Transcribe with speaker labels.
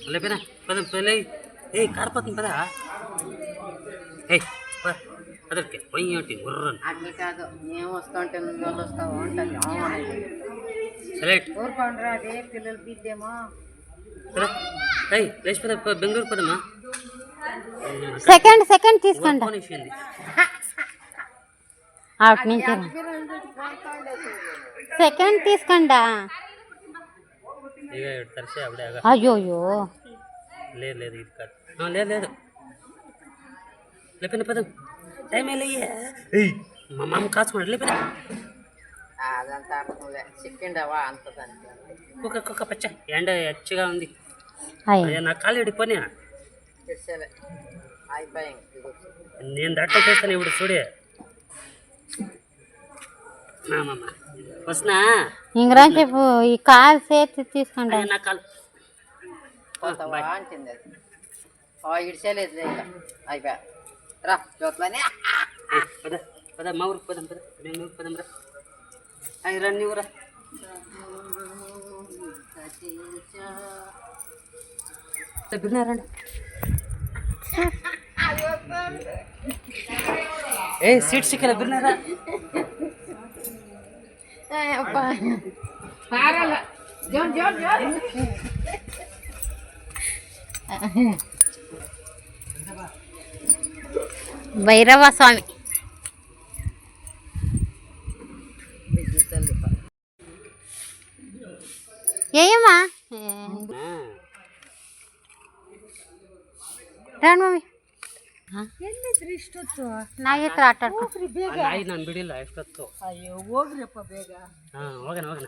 Speaker 1: లేపేనా పదం పెళ్ళి ఏ కారిపోతుంది పదా ఏ అదరికి పొయ్యి ఒకటి గుర్రని
Speaker 2: అట్లా కాదు మేము వస్తూ ఉంటే నువ్వు వాళ్ళు వస్తావు ఉంటుంది
Speaker 1: సెలెక్ట్
Speaker 2: ఊరుకోండి అదే పిల్లలు బిద్దేమో
Speaker 1: లేచి పద బెంగళూరు పదమ్మా
Speaker 3: సెకండ్ తీసుకోండి అటు నుంచి సెకండ్ తీసుకోండా
Speaker 1: ఇక తరిసే అప్పుడే
Speaker 3: అయ్యోయ్యో
Speaker 1: లేదు లేదు ఇది కాదు లేదు లేదు లేపిన పదం టైం వెళ్ళయ్యా మా మామ కాచుకోండి లేపిన
Speaker 2: అదంతా చిక్కిండవా అంత దానికి
Speaker 1: కుక్క పచ్చ ఎండ ఎచ్చగా ఉంది
Speaker 3: అయ్యో
Speaker 1: నా కాలు ఇడిపోయా
Speaker 2: తెచ్చలే అయిపోయాం
Speaker 1: నేను దట్ట చేస్తాను ఇప్పుడు చూడే వస్తున్నా
Speaker 3: ఇంకరా చెప్పు ఈ కాలు చేతి తీసుకోండి
Speaker 1: నా కాలు
Speaker 2: పోతావా అంటుంది అది ఇడిచేలేదు ఇంకా అయిపోయా రా జోట్లోనే
Speaker 1: పద పద మా ఊరికి పదం పద బెంగళూరు పదం రా అవి రండి ఊరా రండి ఏ సీట్ సిక్కల బిర్నారా
Speaker 3: భైరవ స్వామి ఏయమ్మా ರಂಡ್ ಮಮ್ಮಿ ನಾಯಿ ಹತ್ರ ಆಟ ಆಡ್ಕೊ
Speaker 1: ನಾಯಿ ನಾನು ಬಿಡಿಲ್ಲ ಎಷ್ಟೊತ್ತು
Speaker 2: ಅಯ್ಯೋ ಹೋಗ್ರಪ್ಪ ಬೇಗ
Speaker 1: ಹೋಗೋಣ